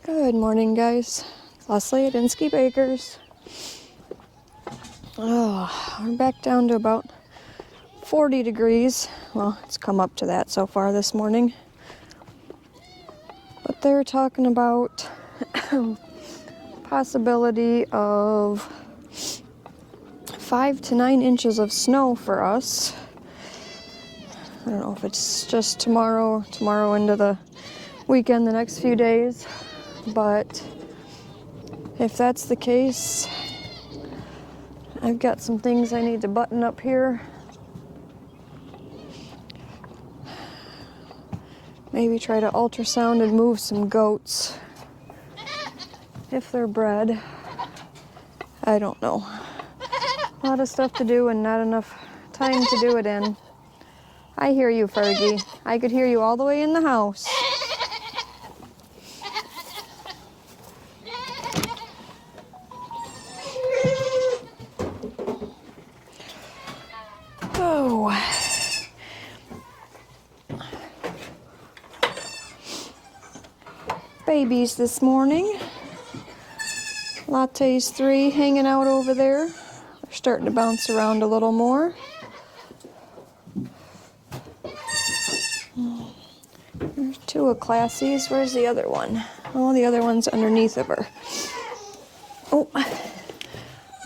Good morning, guys. Leslie at Insky Bakers. Oh, we're back down to about 40 degrees. Well, it's come up to that so far this morning. But they're talking about possibility of 5 to 9 inches of snow for us. I don't know if it's just tomorrow into the weekend, the next few days. But if that's the case, I've got some things I need to button up here. Maybe try to ultrasound and move some goats if they're bred. I don't know. A lot of stuff to do and not enough time to do it in. I hear you, Fergie. I could hear you all the way in the house. Oh. Babies this morning. Latte's 3 hanging out over there. They're starting to bounce around a little more. There's 2 of Classy's. Where's the other one? Oh, the other one's underneath of her. Oh,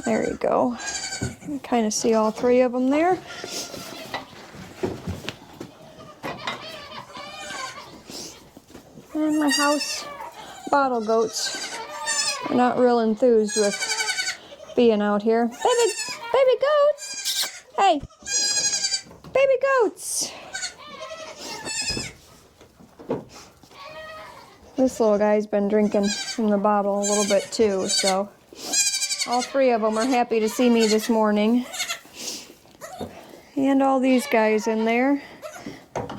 there you go. You can kind of see all 3 of them there. And my house bottle goats are not real enthused with being out here. Baby goats! Hey, baby goats! This little guy's been drinking from the bottle a little bit too, so all 3 of them are happy to see me this morning. And all these guys in there.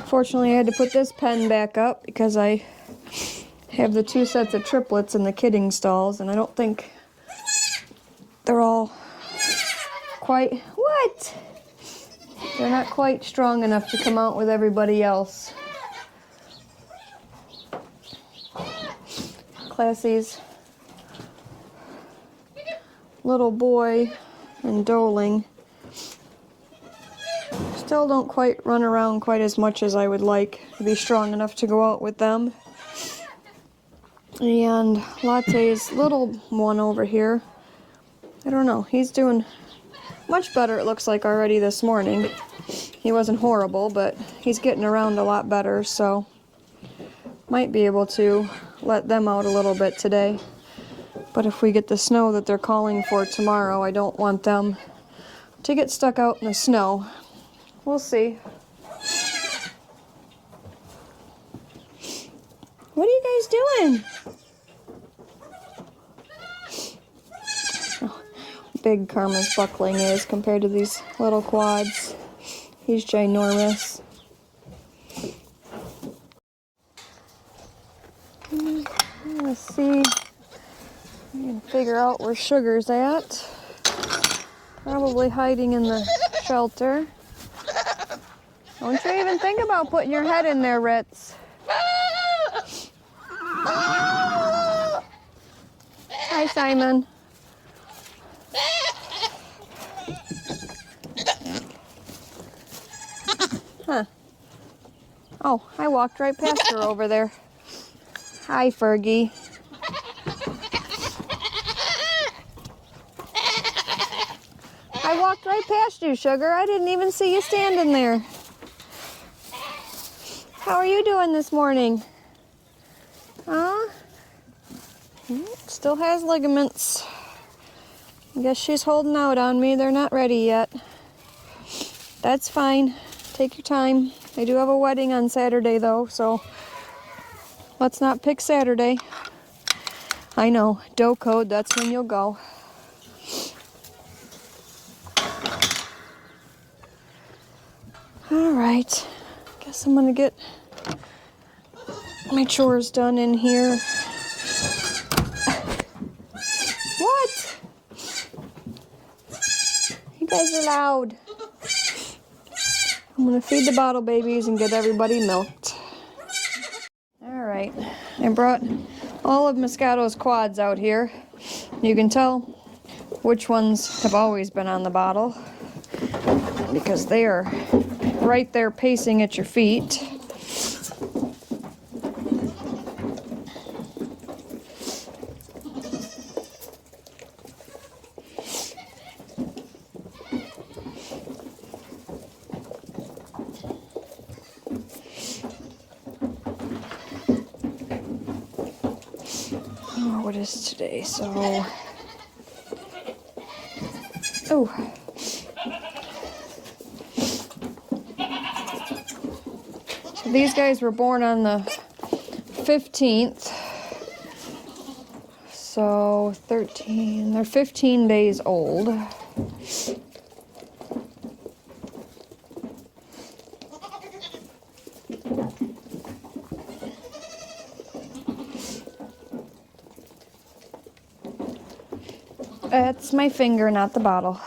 Fortunately, I had to put this pen back up because I have the 2 sets of triplets in the kidding stalls, and I don't think they're all quite... What? They're not quite strong enough to come out with everybody else. Classy's little boy and doling still don't quite run around quite as much as I would like to be strong enough to go out with them. And Latte's little one over here, I don't know, he's doing much better, it looks like, already this morning. He wasn't horrible, but he's getting around a lot better, so might be able to let them out a little bit today. But if we get the snow that they're calling for tomorrow, I don't want them to get stuck out in the snow. We'll see. What are you guys doing? Oh, big Karma's buckling is compared to these little quads. He's ginormous. Let's see. I can figure out where Sugar's at. Probably hiding in the shelter. Don't you even think about putting your head in there, Ritz. Hi, Simon. Huh. Oh, I walked right past her over there. Hi, Fergie. I walked right past you, Sugar. I didn't even see you standing there. How are you doing this morning? Huh? Still has ligaments. I guess she's holding out on me. They're not ready yet. That's fine. Take your time. I do have a wedding on Saturday, though, so let's not pick Saturday. I know. Doe code, that's when you'll go. All right. Guess I'm going to get my chores done in here. What? You guys are loud. I'm going to feed the bottle babies and get everybody milked. All right. I brought all of Moscato's quads out here. You can tell which ones have always been on the bottle because they are right there pacing at your feet. What is today? So, so these guys were born on the 15th. So 13, they're 15 days old. That's my finger, not the bottle.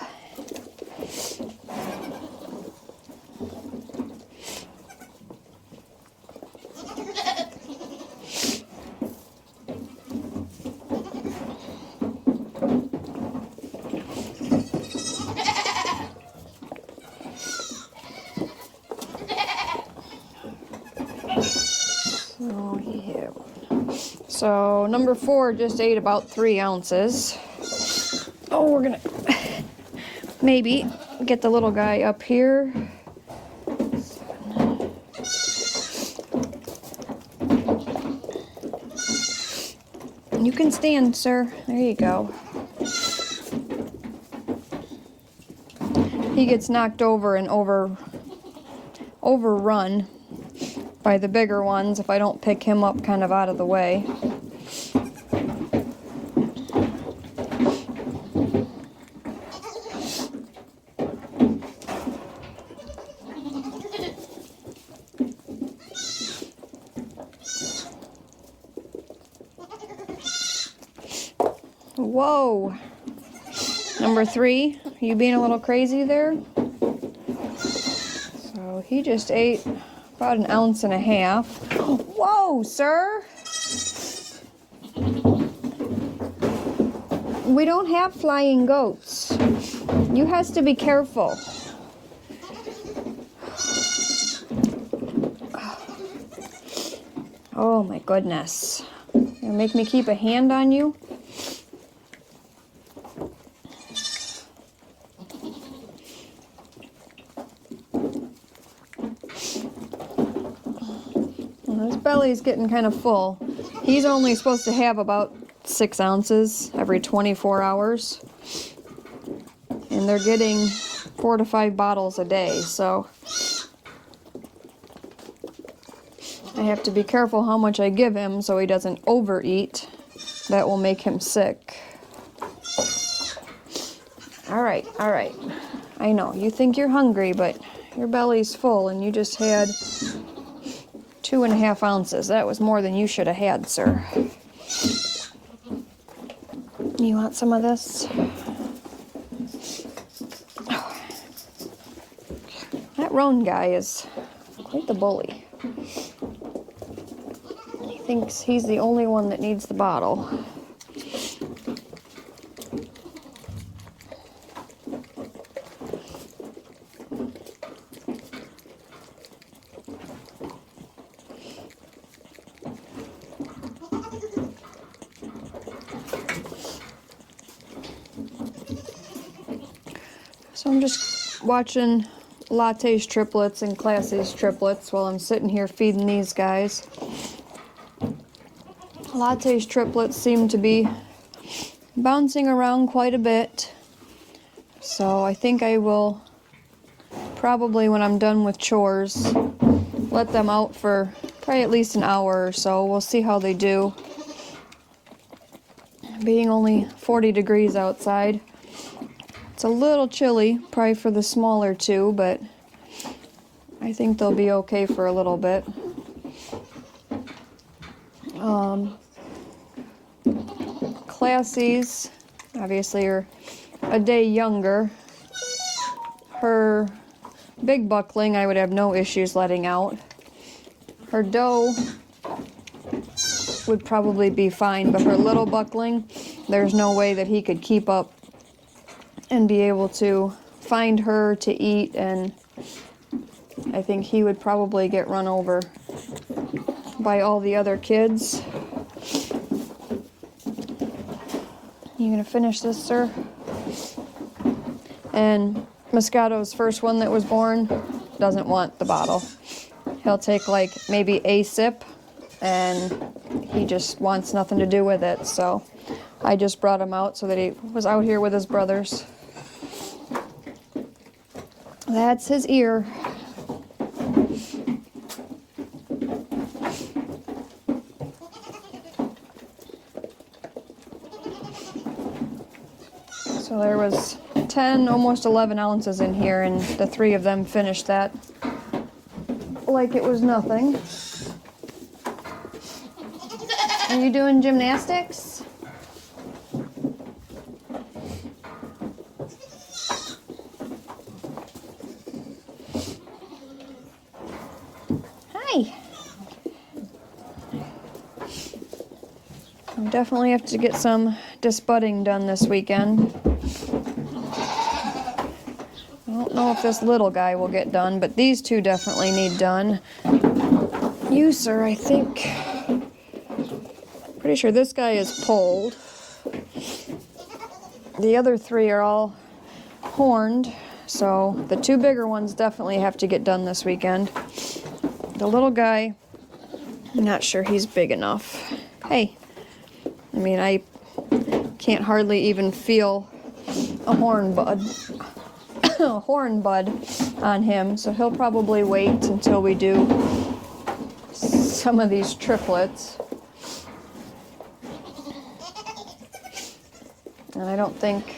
Oh, yeah. So number 4 just ate about 3 ounces. Oh, we're gonna maybe get the little guy up here. You can stand, sir. There you go. He gets knocked over and overrun by the bigger ones if I don't pick him up kind of out of the way. Whoa. Number 3, you being a little crazy there? So he just ate about 1.5 ounces. Whoa, sir! We don't have flying goats. You has to be careful. Oh my goodness. You gonna make me keep a hand on you? His belly's getting kind of full. He's only supposed to have about 6 ounces every 24 hours. And they're getting 4 to 5 bottles a day, so I have to be careful how much I give him so he doesn't overeat. That will make him sick. All right. I know, you think you're hungry, but your belly's full and you just had 2.5 ounces. That was more than you should have had, sir. You want some of this? Oh. That Roan guy is quite the bully. He thinks he's the only one that needs the bottle. So I'm just watching Latte's triplets and Classy's triplets while I'm sitting here feeding these guys. Latte's triplets seem to be bouncing around quite a bit. So I think I will probably, when I'm done with chores, let them out for probably at least an hour or so. We'll see how they do. Being only 40 degrees outside. It's a little chilly, probably for the smaller two, but I think they'll be okay for a little bit. Classy's obviously are a day younger. Her big buckling I would have no issues letting out. Her doe would probably be fine, but her little buckling, there's no way that he could keep up and be able to find her to eat, and I think he would probably get run over by all the other kids. You gonna finish this, sir? And Moscato's first one that was born doesn't want the bottle. He'll take like maybe a sip and he just wants nothing to do with it. So I just brought him out so that he was out here with his brothers. That's his ear. So there was 10, almost 11 ounces in here, and the 3 of them finished that like it was nothing. Are you doing gymnastics? Hi. I definitely have to get some disbudding done this weekend. I don't know if this little guy will get done, but these 2 definitely need done. You, sir, I think. Pretty sure this guy is polled. The other 3 are all horned, so the 2 bigger ones definitely have to get done this weekend. The little guy, I'm not sure he's big enough. Hey, I mean, I can't hardly even feel a horn bud on him, so he'll probably wait until we do some of these triplets. And I don't think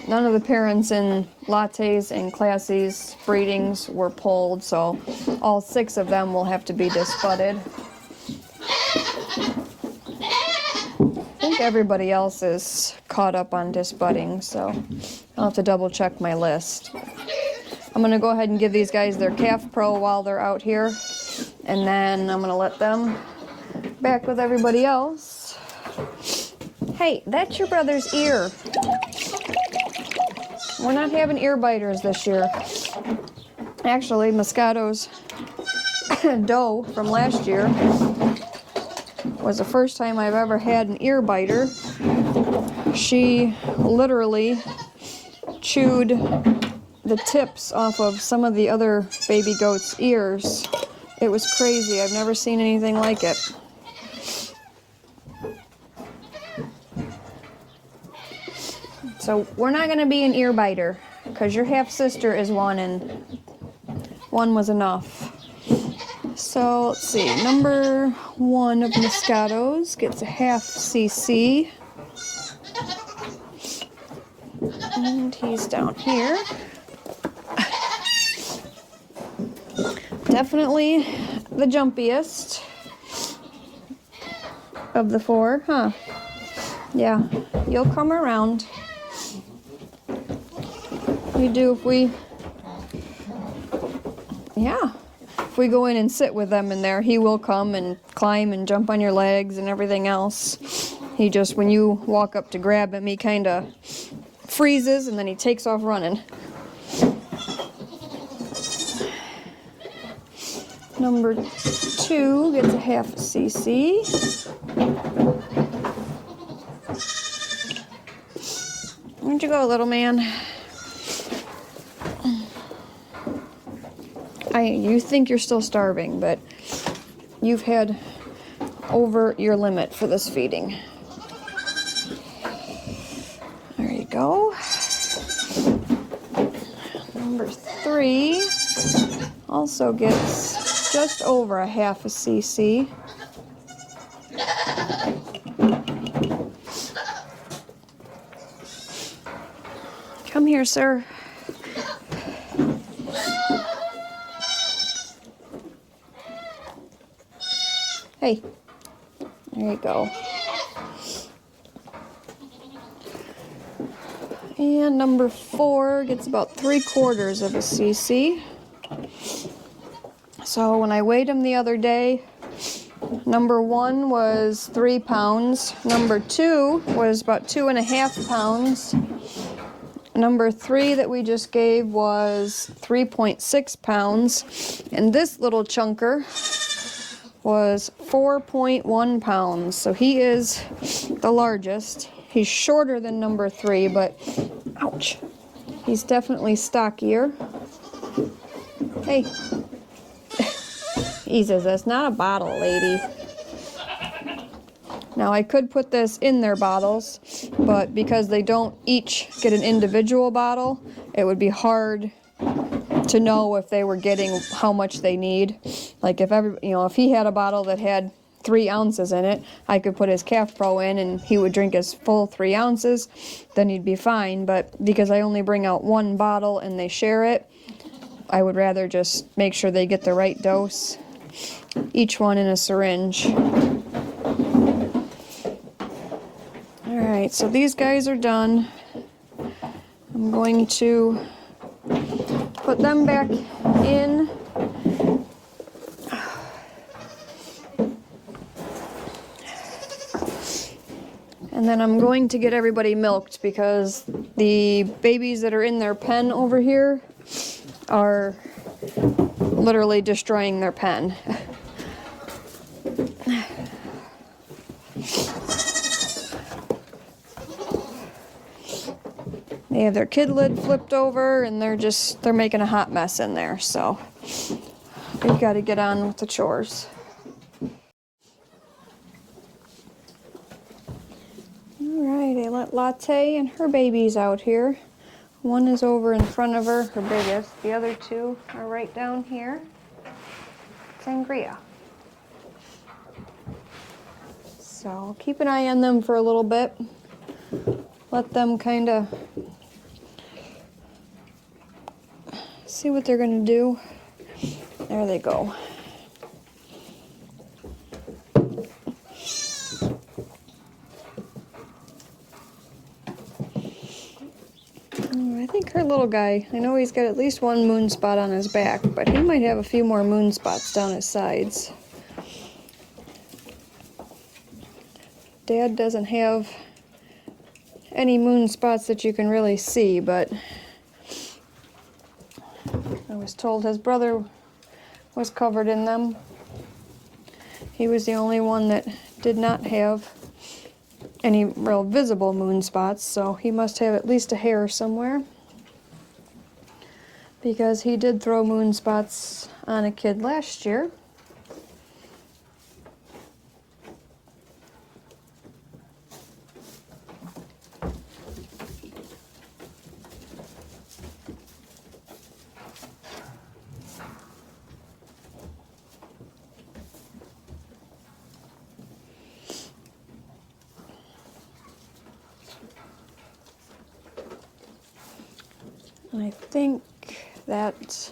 none of the parents in Lattes and Classies breedings were polled, so all 6 of them will have to be disbudded. I think everybody else is caught up on disbudding, so I'll have to double check my list. I'm going to go ahead and give these guys their calf pro while they're out here, and then I'm going to let them back with everybody else. Hey, that's your brother's ear. We're not having ear biters this year. Actually, Moscato's doe from last year was the first time I've ever had an ear biter. She literally chewed the tips off of some of the other baby goats' ears. It was crazy. I've never seen anything like it. So we're not going to be an ear biter because your half sister is one and one was enough. So let's see, number 1 of Moscato's gets a half cc. And he's down here. Definitely the jumpiest of the 4, huh? Yeah, you'll come around. We do if we, yeah. If we go in and sit with them in there, he will come and climb and jump on your legs and everything else. He just, when you walk up to grab him, he kind of freezes and then he takes off running. Number 2 gets a half cc. Where'd you go, little man? You think you're still starving, but you've had over your limit for this feeding. There you go. Number 3 also gets just over a half a cc. Come here, sir. Hey, there you go. And number 4 gets about 3/4 of a cc. So when I weighed him the other day, Number 1 was 3 pounds. Number 2 was about 2.5 pounds. Number 3 that we just gave was 3.6 pounds. And this little chunker was 4.1 pounds. So he is the largest. He's shorter than number 3, but ouch, he's definitely stockier. Hey. He says, that's not a bottle, lady. Now I could put this in their bottles, but because they don't each get an individual bottle, it would be hard to know if they were getting how much they need. Like if he had a bottle that had 3 ounces in it, I could put his Calf Pro in and he would drink his full 3 ounces, then he'd be fine. But because I only bring out 1 bottle and they share it, I would rather just make sure they get the right dose. Each one in a syringe. Alright, so these guys are done. I'm going to put them back in. And then I'm going to get everybody milked because the babies that are in their pen over here are literally destroying their pen. They have their kid lid flipped over and they're making a hot mess in there, so we've got to get on with the chores. Alright, I let Latte and her babies out here. One is over in front of her, her biggest. The other 2 are right down here. Sangria. So keep an eye on them for a little bit. Let them kind of see what they're going to do. There they go. I think her little guy, I know he's got at least 1 moon spot on his back, but he might have a few more moon spots down his sides. Dad doesn't have any moon spots that you can really see, but I was told his brother was covered in them. He was the only one that did not have any real visible moon spots, so he must have at least a hair somewhere, because he did throw moon spots on a kid last year. And I think that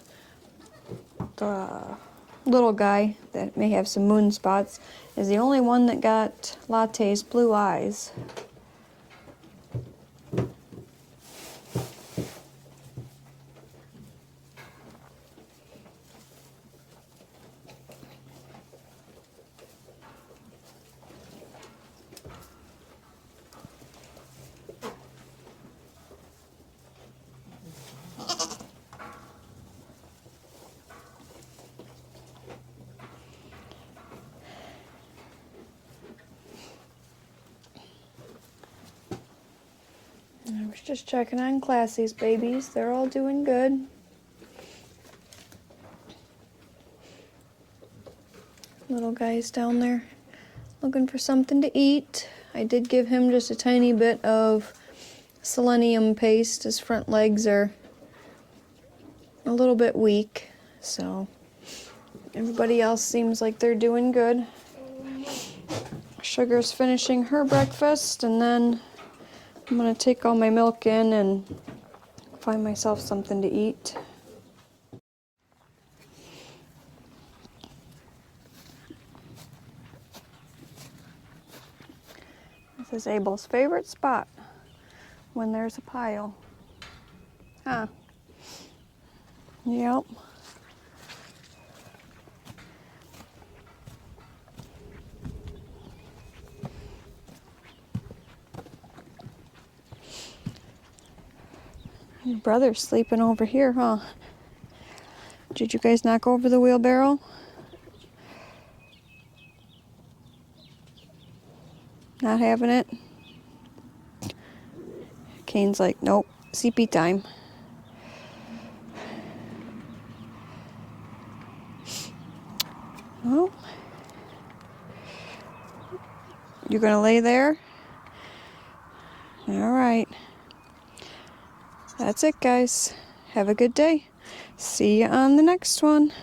the little guy that may have some moon spots is the only one that got Latte's blue eyes. I was just checking on Classy's babies. They're all doing good. Little guy's down there looking for something to eat. I did give him just a tiny bit of selenium paste. His front legs are a little bit weak, so everybody else seems like they're doing good. Sugar's finishing her breakfast, and then I'm going to take all my milk in and find myself something to eat. This is Abel's favorite spot when there's a pile. Huh. Yep. Your brother's sleeping over here, huh? Did you guys knock over the wheelbarrow? Not having it? Kane's like, nope, CP time. Well, you're gonna lay there? All right. That's it, guys. Have a good day. See you on the next one.